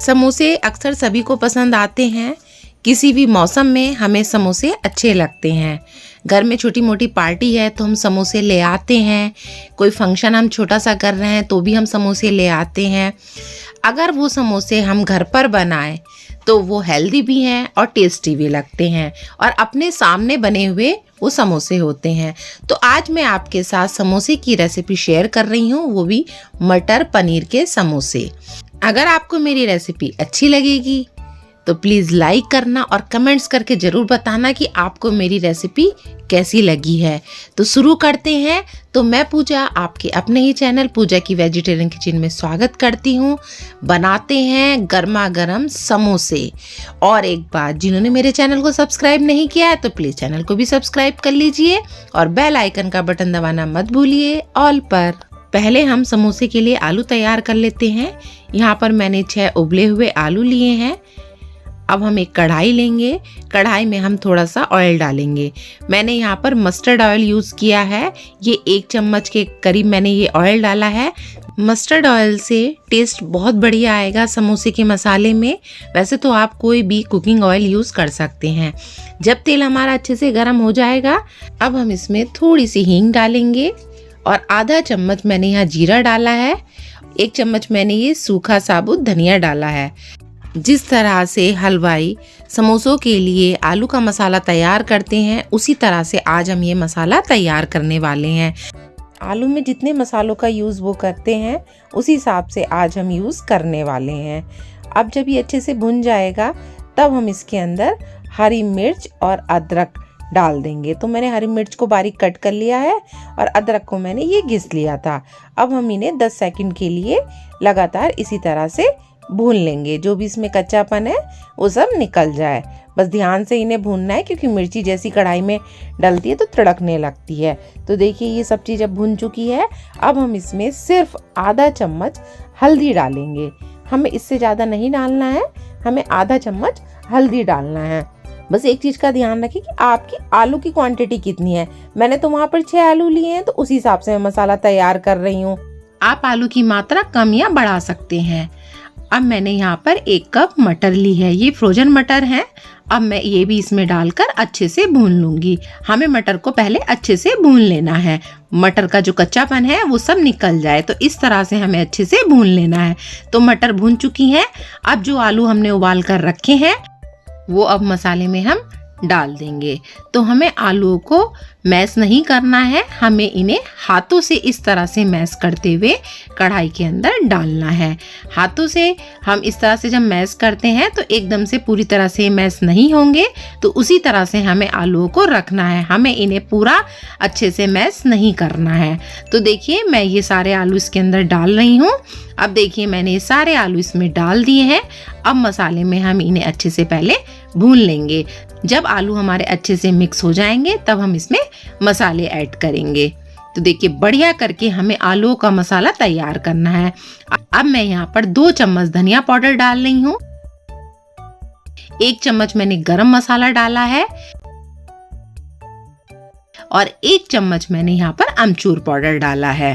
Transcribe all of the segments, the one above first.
समोसे अक्सर सभी को पसंद आते हैं। किसी भी मौसम में हमें समोसे अच्छे लगते हैं। घर में छोटी मोटी पार्टी है तो हम समोसे ले आते हैं। कोई फंक्शन हम छोटा सा कर रहे हैं तो भी हम समोसे ले आते हैं। अगर वो समोसे हम घर पर बनाएं तो वो हेल्दी भी हैं और टेस्टी भी लगते हैं और अपने सामने बने हुए वो समोसे होते हैं। तो आज मैं आपके साथ समोसे की रेसिपी शेयर कर रही हूँ, वो भी मटर पनीर के समोसे। अगर आपको मेरी रेसिपी अच्छी लगेगी तो प्लीज़ लाइक करना और कमेंट्स करके ज़रूर बताना कि आपको मेरी रेसिपी कैसी लगी है। तो शुरू करते हैं। तो मैं पूजा आपके अपने ही चैनल पूजा की वेजिटेरियन किचन में स्वागत करती हूँ। बनाते हैं गर्मा गर्म समोसे। और एक बात, जिन्होंने मेरे चैनल को सब्सक्राइब नहीं किया है तो प्लीज़ चैनल को भी सब्सक्राइब कर लीजिए और बेल आइकन का बटन दबाना मत भूलिए ऑल पर। पहले हम समोसे के लिए आलू तैयार कर लेते हैं। यहाँ पर मैंने 6 उबले हुए आलू लिए हैं। अब हम एक कढ़ाई लेंगे। कढ़ाई में हम थोड़ा सा ऑयल डालेंगे। मैंने यहाँ पर मस्टर्ड ऑयल यूज़ किया है। ये 1 चम्मच के करीब मैंने ये ऑयल डाला है। मस्टर्ड ऑयल से टेस्ट बहुत बढ़िया आएगा समोसे के मसाले में। वैसे तो आप कोई भी कुकिंग ऑयल यूज़ कर सकते हैं। जब तेल हमारा अच्छे से गर्म हो जाएगा, अब हम इसमें थोड़ी सी हींग डालेंगे और आधा चम्मच मैंने यहाँ जीरा डाला है। 1 चम्मच मैंने ये सूखा साबुत धनिया डाला है। जिस तरह से हलवाई समोसों के लिए आलू का मसाला तैयार करते हैं, उसी तरह से आज हम ये मसाला तैयार करने वाले हैं। आलू में जितने मसालों का यूज़ वो करते हैं, उसी हिसाब से आज हम यूज़ करने वाले हैं। अब जब ये अच्छे से भुन जाएगा, तब हम इसके अंदर हरी मिर्च और अदरक डाल देंगे। तो मैंने हरी मिर्च को बारीक कट कर लिया है और अदरक को मैंने ये घिस लिया था। अब हम इन्हें 10 सेकंड के लिए लगातार इसी तरह से भून लेंगे। जो भी इसमें कच्चापन है वो सब निकल जाए। बस ध्यान से इन्हें भूनना है, क्योंकि मिर्ची जैसी कढ़ाई में डलती है तो तड़कने लगती है। तो देखिए ये सब चीज़ अब भुन चुकी है। अब हम इसमें सिर्फ आधा चम्मच हल्दी डालेंगे। हमें इससे ज़्यादा नहीं डालना है, हमें आधा चम्मच हल्दी डालना है। बस एक चीज़ का ध्यान रखिए कि आपकी आलू की क्वांटिटी कितनी है। मैंने तो वहाँ पर 6 आलू लिए हैं, तो उसी हिसाब से मैं मसाला तैयार कर रही हूँ। आप आलू की मात्रा कम या बढ़ा सकते हैं। अब मैंने यहाँ पर 1 कप मटर ली है। ये फ्रोजन मटर है। अब मैं ये भी इसमें डालकर अच्छे से भून लूँगी। हमें मटर को पहले अच्छे से भून लेना है। मटर का जो कच्चापन है वो सब निकल जाए, तो इस तरह से हमें अच्छे से भून लेना है। तो मटर भून चुकी हैं। अब जो आलू हमने उबाल कर रखे हैं वो अब मसाले में हम डाल देंगे। तो हमें आलूओं को मैश नहीं करना है, हमें इन्हें हाथों से इस तरह से मैश करते हुए कढ़ाई के अंदर डालना है। हाथों से हम इस तरह से जब मैश करते हैं तो एकदम से पूरी तरह से मैश नहीं होंगे, तो उसी तरह से हमें आलूओं को रखना है। हमें इन्हें पूरा अच्छे से मैश नहीं करना है। तो देखिए मैं ये सारे आलू इसके अंदर डाल रही हूँ। अब देखिए मैंने ये सारे आलू इसमें डाल दिए हैं। अब मसाले में हम इन्हें अच्छे से पहले भून लेंगे। जब आलू हमारे अच्छे से मिक्स हो जाएंगे तब हम इसमें मसाले ऐड करेंगे। तो देखिए बढ़िया करके हमें आलूओं का मसाला तैयार करना है। अब मैं यहाँ पर 2 चम्मच धनिया पाउडर डाल रही हूँ। 1 चम्मच मैंने गरम मसाला डाला है और 1 चम्मच मैंने यहाँ पर अमचूर पाउडर डाला है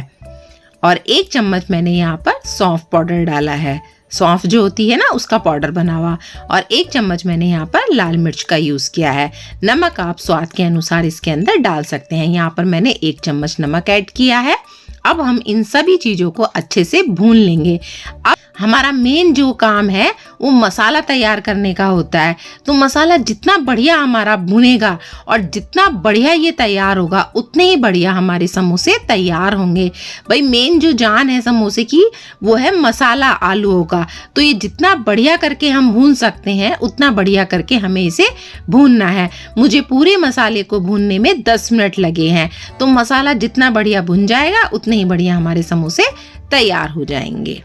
और 1 चम्मच मैंने यहाँ पर सौंफ पाउडर डाला है। सौंफ जो होती है ना, उसका पाउडर बना हुआ। और 1 चम्मच मैंने यहाँ पर लाल मिर्च का यूज़ किया है। नमक आप स्वाद के अनुसार इसके अंदर डाल सकते हैं। यहाँ पर मैंने 1 चम्मच नमक ऐड किया है। अब हम इन सभी चीज़ों को अच्छे से भून लेंगे। अब हमारा मेन जो काम है वो मसाला तैयार करने का होता है। तो मसाला जितना बढ़िया हमारा भुनेगा और जितना बढ़िया ये तैयार होगा, उतने ही बढ़िया हमारे समोसे तैयार होंगे। भाई मेन जो जान है समोसे की वो है मसाला आलूओं का। तो ये जितना बढ़िया करके हम भून सकते हैं उतना बढ़िया करके हमें इसे भूनना है। मुझे पूरे मसाले को भूनने में 10 मिनट लगे हैं। तो मसाला जितना बढ़िया भुन जाएगा उतने ही बढ़िया हमारे समोसे तैयार हो जाएंगे।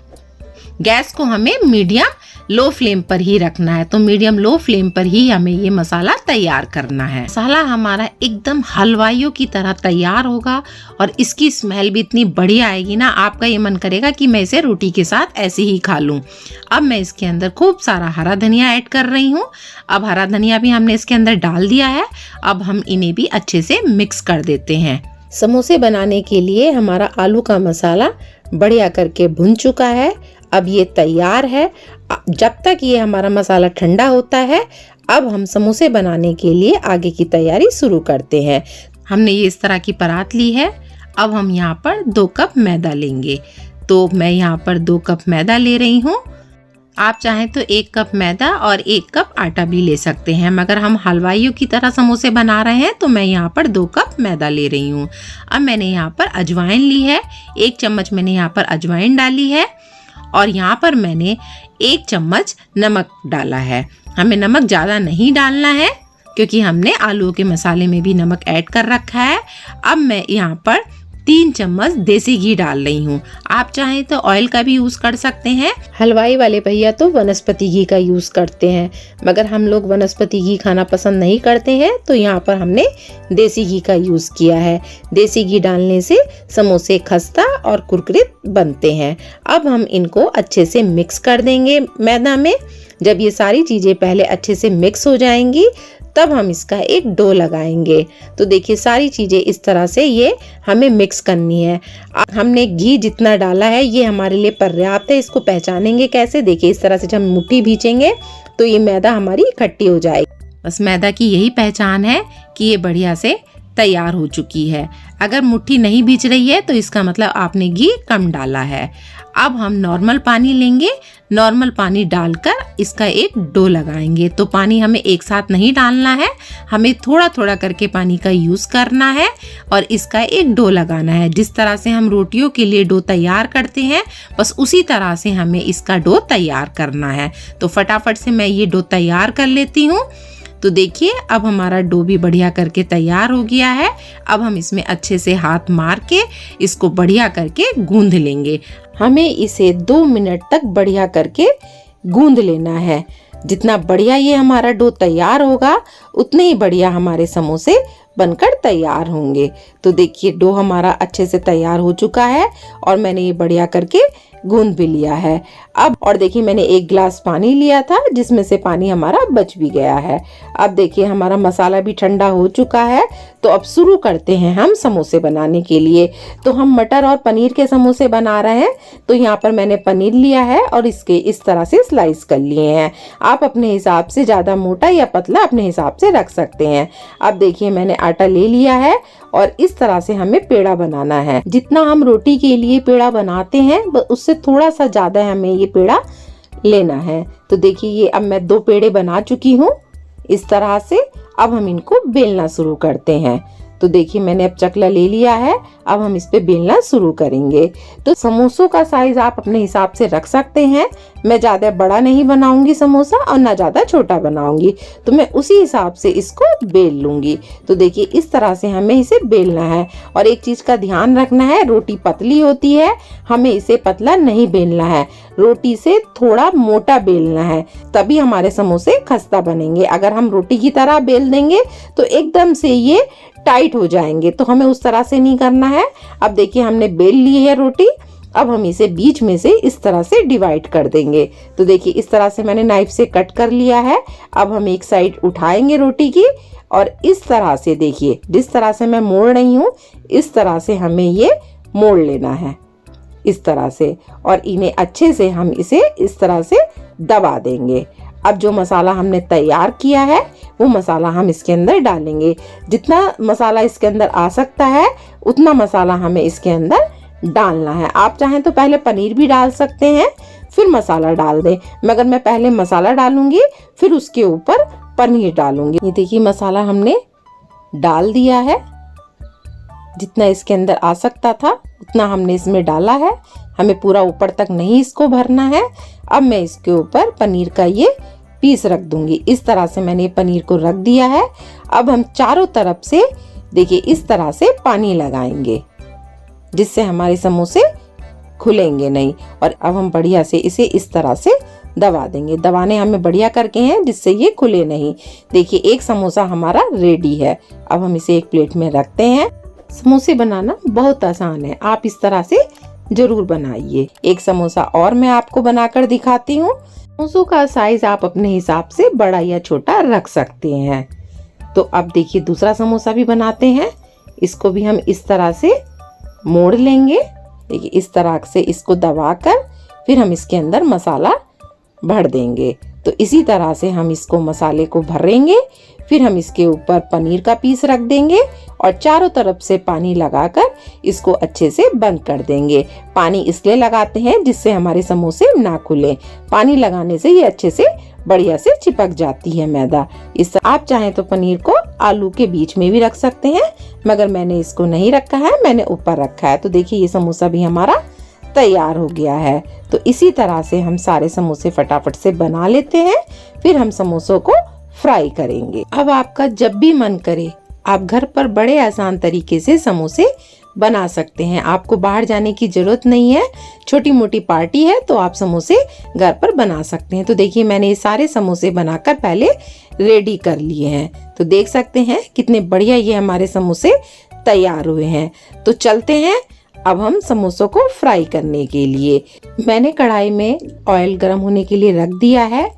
गैस को हमें मीडियम लो फ्लेम पर ही रखना है। तो मीडियम लो फ्लेम पर ही हमें ये मसाला तैयार करना है। मसाला हमारा एकदम हलवाइयों की तरह तैयार होगा और इसकी स्मेल भी इतनी बढ़िया आएगी ना, आपका ये मन करेगा कि मैं इसे रोटी के साथ ऐसे ही खा लूं। अब मैं इसके अंदर खूब सारा हरा धनिया ऐड कर रही हूँ। अब हरा धनिया भी हमने इसके अंदर डाल दिया है। अब हम इन्हें भी अच्छे से मिक्स कर देते हैं। समोसे बनाने के लिए हमारा आलू का मसाला बढ़िया करके भुन चुका है। अब ये तैयार है। जब तक ये हमारा मसाला ठंडा होता है, अब हम समोसे बनाने के लिए आगे की तैयारी शुरू करते हैं। हमने ये इस तरह की परात ली है। अब हम यहाँ पर 2 कप मैदा लेंगे। तो मैं यहाँ पर 2 कप मैदा ले रही हूँ। आप चाहें तो 1 कप मैदा और 1 कप आटा भी ले सकते हैं, मगर हम हलवाइयों की तरह समोसे बना रहे हैं तो मैं यहाँ पर 2 कप मैदा ले रही हूँ। अब मैंने यहाँ पर अजवाइन ली है, 1 चम्मच मैंने यहाँ पर अजवाइन डाली है और यहाँ पर मैंने 1 चम्मच नमक डाला है। हमें नमक ज़्यादा नहीं डालना है क्योंकि हमने आलूओं के मसाले में भी नमक ऐड कर रखा है। अब मैं यहाँ पर 3 चम्मच देसी घी डाल रही हूँ। आप चाहें तो ऑयल का भी यूज कर सकते हैं। हलवाई वाले भैया तो वनस्पति घी का यूज करते हैं, मगर हम लोग वनस्पति घी खाना पसंद नहीं करते हैं तो यहाँ पर हमने देसी घी का यूज किया है। देसी घी डालने से समोसे खस्ता और कुरकुरे बनते हैं। अब हम इनको अच्छे से मिक्स कर देंगे मैदा में। जब ये सारी चीजें पहले अच्छे से मिक्स हो जाएंगी तब हम इसका एक डो लगाएंगे। तो देखिए सारी चीजें इस तरह से ये हमें मिक्स करनी है। हमने घी जितना डाला है ये हमारे लिए पर्याप्त है। इसको पहचानेंगे कैसे? देखिए इस तरह से जब हम मुट्ठी भींचेंगे तो ये मैदा हमारी इकट्ठी हो जाएगी। बस मैदा की यही पहचान है कि ये बढ़िया से तैयार हो चुकी है। अगर मुट्ठी नहीं भींच रही है तो इसका मतलब आपने घी कम डाला है। अब हम नॉर्मल पानी लेंगे, नॉर्मल पानी डालकर इसका एक डो लगाएंगे। तो पानी हमें एक साथ नहीं डालना है, हमें थोड़ा थोड़ा करके पानी का यूज करना है और इसका एक डो लगाना है। जिस तरह से हम रोटियों के लिए डो तैयार करते हैं बस उसी तरह से हमें इसका डो तैयार करना है। तो फटाफट से मैं ये डो तैयार कर लेती हूँ। तो देखिए अब हमारा डो भी बढ़िया करके तैयार हो गया है। अब हम इसमें अच्छे से हाथ मार के इसको बढ़िया करके गूंद लेंगे। हमें इसे 2 मिनट तक बढ़िया करके गूंद लेना है। जितना बढ़िया ये हमारा डो तैयार होगा उतने ही बढ़िया हमारे समोसे बनकर तैयार होंगे। तो देखिए डो हमारा अच्छे से तैयार हो चुका है और मैंने ये बढ़िया करके गूंद भी लिया है। अब और देखिए मैंने 1 गिलास पानी लिया था जिसमें से पानी हमारा बच भी गया है। अब देखिए हमारा मसाला भी ठंडा हो चुका है। तो अब शुरू करते हैं हम समोसे बनाने के लिए। तो हम मटर और पनीर के समोसे बना रहे हैं। तो यहाँ पर मैंने पनीर लिया है और इसके इस तरह से स्लाइस कर लिए हैं। आप अपने हिसाब से ज्यादा मोटा या पतला अपने हिसाब से रख सकते हैं। अब देखिए मैंने आटा ले लिया है और इस तरह से हमें पेड़ा बनाना है। जितना हम रोटी के लिए पेड़ा बनाते हैं उससे थोड़ा सा ज्यादा हमें ये पेड़ा लेना है। तो देखिए ये अब मैं 2 पेड़े बना चुकी हूँ इस तरह से। अब हम इनको बेलना शुरू करते हैं। तो देखिए मैंने अब चकला ले लिया है। अब हम इस पे बेलना शुरू करेंगे। तो समोसों का साइज आप अपने हिसाब से रख सकते हैं। मैं ज्यादा बड़ा नहीं बनाऊंगी समोसा और ना ज्यादा छोटा बनाऊंगी, तो मैं उसी हिसाब से इसको बेल लूंगी। तो देखिए इस तरह से हमें इसे बेलना है। और एक चीज का ध्यान रखना है, रोटी पतली होती है, हमें इसे पतला नहीं बेलना है, रोटी से थोड़ा मोटा बेलना है, तभी हमारे समोसे खस्ता बनेंगे। अगर हम रोटी की तरह बेल देंगे तो एकदम से ये टाइट हो जाएंगे, तो हमें उस तरह से नहीं करना है। अब देखिए हमने बेल ली है रोटी। अब हम इसे बीच में से इस तरह से डिवाइड कर देंगे। तो देखिए इस तरह से मैंने नाइफ से कट कर लिया है। अब हम एक साइड उठाएंगे रोटी की और इस तरह से देखिए जिस तरह से मैं मोड़ रही हूँ इस तरह से हमें ये मोड़ लेना है इस तरह से। और इन्हें अच्छे से हम इसे इस तरह से दबा देंगे। अब जो मसाला हमने तैयार किया है वो मसाला हम इसके अंदर डालेंगे। जितना मसाला इसके अंदर आ सकता है उतना मसाला हमें इसके अंदर डालना है। आप चाहें तो पहले पनीर भी डाल सकते हैं फिर मसाला डाल दें, मगर मैं पहले मसाला डालूंगी फिर उसके ऊपर पनीर डालूंगी। ये देखिए मसाला हमने डाल दिया है। जितना इसके अंदर आ सकता था उतना हमने इसमें डाला है। हमें पूरा ऊपर तक नहीं इसको भरना है। अब मैं इसके ऊपर पनीर का ये पीस रख दूंगी। इस तरह से मैंने पनीर को रख दिया है। अब हम चारों तरफ से देखिए इस तरह से पानी लगाएंगे जिससे हमारे समोसे खुलेंगे नहीं। और अब हम बढ़िया से इसे इस तरह से दबा देंगे। दबाने हमें बढ़िया करके हैं जिससे ये खुले नहीं। देखिए एक समोसा हमारा रेडी है। अब हम इसे एक प्लेट में रखते हैं। समोसे बनाना बहुत आसान है, आप इस तरह से जरूर बनाइए। एक समोसा और मैं आपको बनाकर दिखाती हूँ। समोसों का साइज आप अपने हिसाब से बड़ा या छोटा रख सकते हैं। तो अब देखिए दूसरा समोसा भी बनाते हैं। इसको भी हम इस तरह से मोड़ लेंगे। देखिए इस तरह से इसको दबाकर फिर हम इसके अंदर मसाला भर देंगे। तो इसी तरह से हम इसको मसाले को भरेंगे। फिर हम इसके ऊपर पनीर का पीस रख देंगे और चारों तरफ से पानी लगाकर इसको अच्छे से बंद कर देंगे। पानी इसलिए लगाते हैं जिससे हमारे समोसे ना खुले। पानी लगाने से ये अच्छे से बढ़िया से चिपक जाती है मैदा। इस आप चाहें तो पनीर को आलू के बीच में भी रख सकते हैं, मगर मैंने इसको नहीं रखा है, मैंने ऊपर रखा है। तो देखिए ये समोसा भी हमारा तैयार हो गया है। तो इसी तरह से हम सारे समोसे फटाफट से बना लेते हैं। फिर हम समोसों को फ्राई करेंगे। अब आपका जब भी मन करे आप घर पर बड़े आसान तरीके से समोसे बना सकते हैं। आपको बाहर जाने की जरूरत नहीं है। छोटी मोटी पार्टी है तो आप समोसे घर पर बना सकते हैं। तो देखिए मैंने ये सारे समोसे बनाकर पहले रेडी कर लिए हैं। तो देख सकते हैं कितने बढ़िया ये हमारे समोसे तैयार हुए हैं। तो चलते हैं अब हम समोसों को फ्राई करने के लिए। मैंने कढ़ाई में ऑयल गर्म होने के लिए रख दिया है।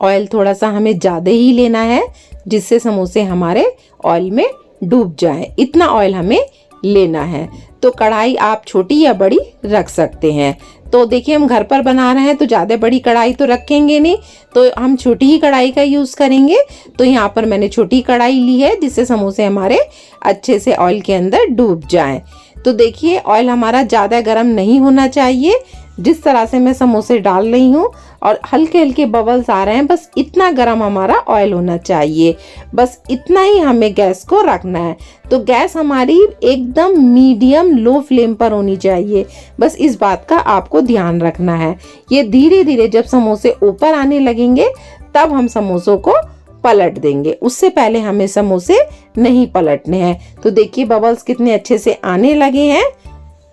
ऑयल थोड़ा सा हमें ज़्यादा ही लेना है जिससे समोसे हमारे ऑयल में डूब जाए, इतना ऑयल हमें लेना है। तो कढ़ाई आप छोटी या बड़ी रख सकते हैं। तो देखिए हम घर पर बना रहे हैं तो ज़्यादा बड़ी कढ़ाई तो रखेंगे नहीं, तो हम छोटी ही कढ़ाई का यूज़ करेंगे। तो यहाँ पर मैंने छोटी कढ़ाई ली है जिससे समोसे हमारे अच्छे से ऑयल के अंदर डूब जाएं। तो देखिए ऑयल हमारा ज़्यादा गर्म नहीं होना चाहिए। जिस तरह से मैं समोसे डाल रही हूँ और हल्के हल्के बबल्स आ रहे हैं, बस इतना गर्म हमारा ऑयल होना चाहिए। बस इतना ही हमें गैस को रखना है। तो गैस हमारी एकदम मीडियम लो फ्लेम पर होनी चाहिए। बस इस बात का आपको ध्यान रखना है। ये धीरे धीरे जब समोसे ऊपर आने लगेंगे तब हम समोसों को पलट देंगे। उससे पहले हमें समोसे नहीं पलटने हैं। तो देखिए बबल्स कितने अच्छे से आने लगे हैं।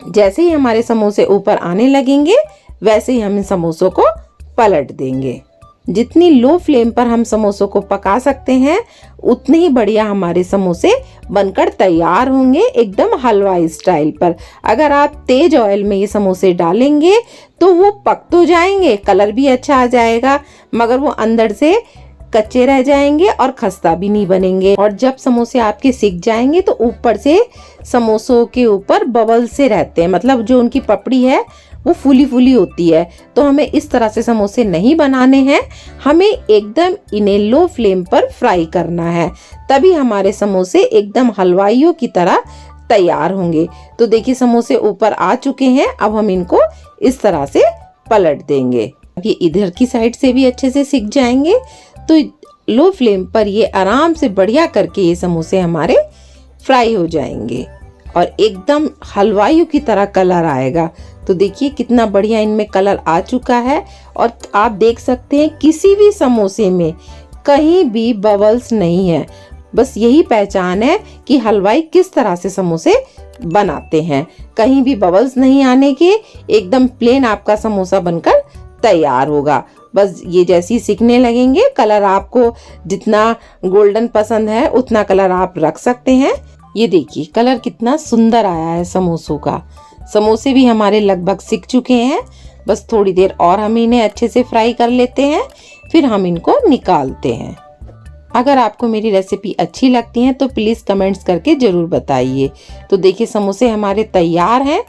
जैसे ही हमारे समोसे ऊपर आने लगेंगे वैसे ही हम इन समोसों को पलट देंगे। जितनी लो फ्लेम पर हम समोसों को पका सकते हैं उतने ही बढ़िया हमारे समोसे बनकर तैयार होंगे, एकदम हलवाई स्टाइल पर। अगर आप तेज ऑयल में ये समोसे डालेंगे तो वो पक तो जाएंगे, कलर भी अच्छा आ जाएगा, मगर वो अंदर से कच्चे रह जाएंगे और खस्ता भी नहीं बनेंगे। और जब समोसे आपके सिक जाएंगे तो ऊपर से समोसों के ऊपर बबल से रहते हैं, मतलब जो उनकी पपड़ी है वो फूली फूली होती है। तो हमें इस तरह से समोसे नहीं बनाने हैं, हमें एकदम इन्हें लो फ्लेम पर फ्राई करना है, तभी हमारे समोसे एकदम हलवाइयों की तरह तैयार होंगे। तो देखिए समोसे ऊपर आ चुके हैं। अब हम इनको इस तरह से पलट देंगे। ये इधर की साइड से भी अच्छे से सिक जाएंगे। तो लो फ्लेम पर ये आराम से बढ़िया करके ये समोसे हमारे फ्राई हो जाएंगे और एकदम हलवाइयों की तरह कलर आएगा। तो देखिए कितना बढ़िया इनमें कलर आ चुका है। और आप देख सकते हैं किसी भी समोसे में कहीं भी बबल्स नहीं है। बस यही पहचान है कि हलवाई किस तरह से समोसे बनाते हैं। कहीं भी बबल्स नहीं आने के, एकदम प्लेन आपका समोसा बनकर तैयार होगा। बस ये जैसी सिकने लगेंगे, कलर आपको जितना गोल्डन पसंद है उतना कलर आप रख सकते हैं। ये देखिए कलर कितना सुंदर आया है समोसों का। समोसे भी हमारे लगभग सिक चुके हैं। बस थोड़ी देर और हम इन्हें अच्छे से फ्राई कर लेते हैं, फिर हम इनको निकालते हैं। अगर आपको मेरी रेसिपी अच्छी लगती है तो प्लीज़ कमेंट्स करके ज़रूर बताइए। तो देखिए समोसे हमारे तैयार हैं।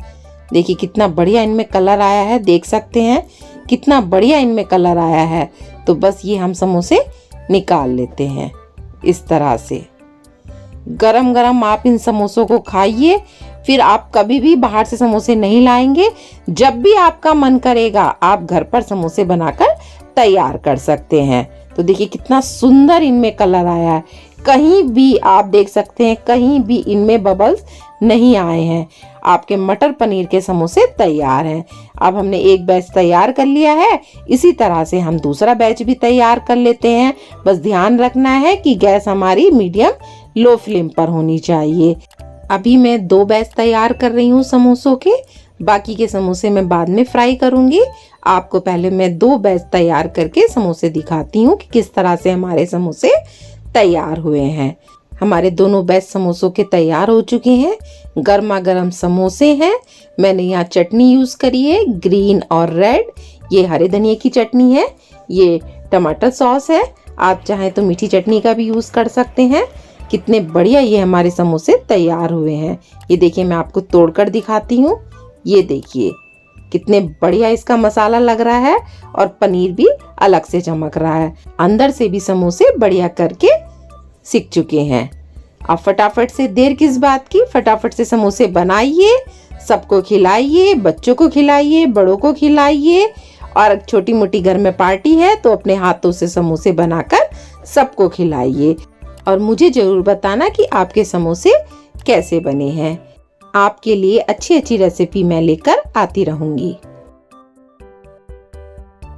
देखिए कितना बढ़िया इनमें कलर आया है, देख सकते हैं कितना बढ़िया इनमें कलर आया है। तो बस ये हम समोसे निकाल लेते हैं इस तरह से। गरम गरम आप इन समोसों को खाइए, फिर आप कभी भी बाहर से समोसे नहीं लाएंगे। जब भी आपका मन करेगा आप घर पर समोसे बनाकर तैयार कर सकते हैं। तो देखिए कितना सुंदर इनमें कलर आया है। कहीं भी आप देख सकते हैं कहीं भी इनमें बबल्स नहीं आए हैं। आपके मटर पनीर के समोसे तैयार हैं। अब हमने एक बैच तैयार कर लिया है, इसी तरह से हम दूसरा बैच भी तैयार कर लेते हैं। बस ध्यान रखना है कि गैस हमारी मीडियम लो फ्लेम पर होनी चाहिए। अभी मैं 2 बैच तैयार कर रही हूँ समोसों के, बाकी के समोसे मैं बाद में फ्राई करूंगी। आपको पहले मैं 2 बैच तैयार करके समोसे दिखाती हूँ कि किस तरह से हमारे समोसे तैयार हुए हैं। हमारे दोनों बैच समोसों के तैयार हो चुके हैं। गर्मा गर्म समोसे हैं। मैंने यहाँ चटनी यूज़ करी है, ग्रीन और रेड। ये हरे धनिया की चटनी है, ये टमाटर सॉस है। आप चाहें तो मीठी चटनी का भी यूज़ कर सकते हैं। कितने बढ़िया ये हमारे समोसे तैयार हुए हैं। ये देखिए मैं आपको तोड़कर दिखाती हूँ। ये देखिए कितने बढ़िया इसका मसाला लग रहा है और पनीर भी अलग से चमक रहा है। अंदर से भी समोसे बढ़िया करके सीख चुके हैं। अब फटाफट से देर किस बात की, फटाफट से समोसे बनाइए, सबको खिलाइए, बच्चों को खिलाइए, बड़ों को खिलाइए। और छोटी मोटी घर में पार्टी है तो अपने हाथों से समोसे बनाकर सबको खिलाइए और मुझे जरूर बताना कि आपके समोसे कैसे बने हैं। आपके लिए अच्छी अच्छी रेसिपी मैं लेकर आती रहूंगी।